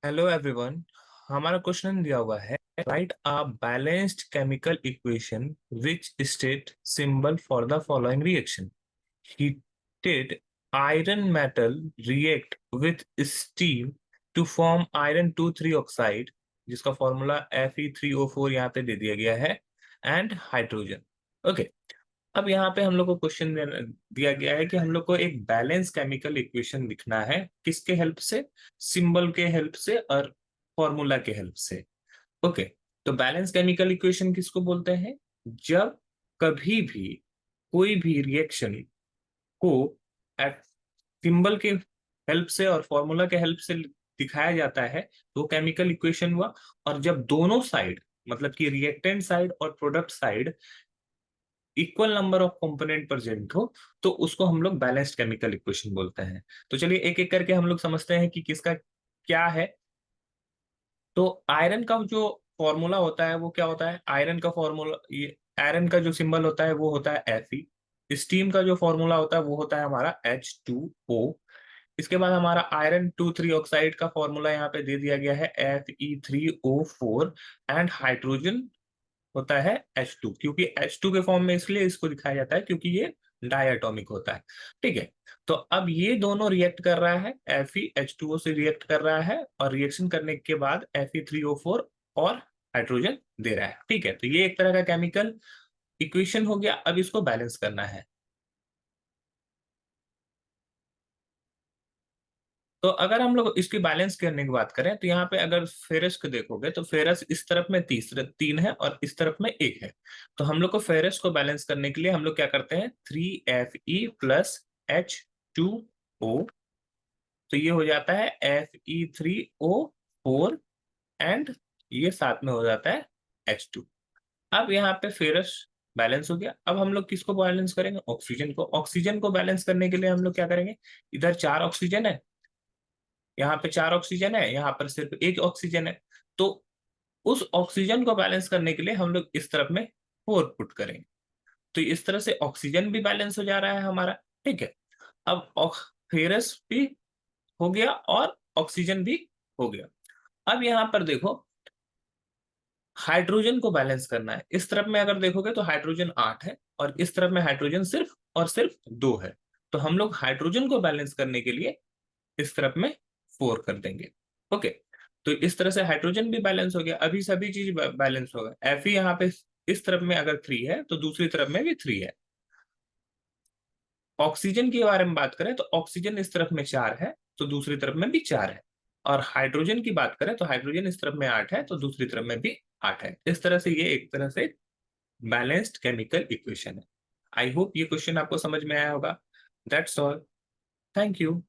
Hello everyone. हमारा question दिया हुआ है, write a balanced chemical equation which state symbol for the following reaction. Heated iron metal react with steam to form iron 2,3 oxide, जिसका formula Fe3O4 यहाँ पे दे दिया गया है, एंड हाइड्रोजन। ओके, अब यहाँ पे हम लोग को क्वेश्चन दिया गया है कि हम लोग को एक बैलेंस केमिकल इक्वेशन लिखना है। किसके हेल्प से? सिंबल के हेल्प से और फॉर्मूला के हेल्प से। ओके, तो बैलेंस केमिकल इक्वेशन किसको बोलते हैं? जब कभी भी कोई भी रिएक्शन को सिंबल के हेल्प से और फॉर्मूला के हेल्प से दिखाया जाता है तो केमिकल इक्वेशन हुआ। और जब दोनों साइड, मतलब कि रिएक्टेंट साइड और product side, equal number of component present हो, तो उसको हम लोग बैलेंस्ड केमिकल इक्वेशन बोलते हैं। तो चलिए एक एक करके हम लोग समझते हैं कि किसका क्या है। तो आयरन का जो फॉर्मूला होता है वो क्या होता है? आयरन का फॉर्मूला, ये आयरन का जो सिंबल होता है वो होता है Fe। स्टीम का जो फॉर्मूला होता है वो होता है हमारा H2O। इसके बाद हमारा आयरन 2,3 ऑक्साइड का फॉर्मूला यहाँ पे दे दिया गया है Fe3O4। एंड हाइड्रोजन होता है H2, क्योंकि H2 के फॉर्म में इसलिए इसको दिखाया जाता है क्योंकि ये डायटोमिक होता है। ठीक है, तो अब ये दोनों रिएक्ट कर रहा है, FeH2O से रिएक्ट कर रहा है, और रिएक्शन करने के बाद Fe3O4 और हाइड्रोजन दे रहा है। ठीक है, तो ये एक तरह का केमिकल इक्वेशन हो गया। अब इसको बैलेंस करना है। तो अगर हम लोग इसकी बैलेंस करने की बात करें तो यहाँ पे अगर फेरस को देखोगे तो फेरस इस तरफ में तीन है और इस तरफ में एक है। तो हम लोग को फेरस को बैलेंस करने के लिए हम लोग क्या करते हैं, 3Fe+H2O। तो ये हो जाता है Fe3O4, एंड ये साथ में हो जाता है H2। अब यहाँ पे फेरस बैलेंस हो गया। अब हम लोग किसको बैलेंस करेंगे? ऑक्सीजन को। ऑक्सीजन को बैलेंस करने के लिए हम लोग क्या करेंगे, इधर 4 ऑक्सीजन है, यहाँ पे 4 ऑक्सीजन है, यहाँ पर सिर्फ एक ऑक्सीजन है। तो उस ऑक्सीजन को बैलेंस करने के लिए हम लोग इस तरफ में 4 पुट करेंगे। तो इस तरह से ऑक्सीजन भी बैलेंस हो जा रहा है हमारा। ठीक है, अब फेरस भी हो गया और ऑक्सीजन भी हो गया। अब यहाँ पर देखो, हाइड्रोजन को बैलेंस करना है। इस तरफ में अगर देखोगे तो हाइड्रोजन 8 है और इस तरफ में हाइड्रोजन सिर्फ और सिर्फ 2 है। तो हम लोग हाइड्रोजन को बैलेंस करने के लिए इस तरफ में 4 कर देंगे। ओके, तो इस तरह से हाइड्रोजन भी बैलेंस हो गया। अभी सभी चीज बैलेंस हो गया। Fe यहाँ पे इस तरफ में अगर 3 है तो दूसरी तरफ में भी 3 है। ऑक्सीजन के बारे में बात करें तो ऑक्सीजन इस तरफ में 4 है तो दूसरी तरफ में भी 4 है। और हाइड्रोजन की बात करें तो हाइड्रोजन इस तरफ में 8 है तो दूसरी तरफ में भी 8 है। इस तरह से ये एक तरह से बैलेंस्ड केमिकल इक्वेशन है। आई होप ये क्वेश्चन आपको समझ में आया होगा। That's all. Thank you.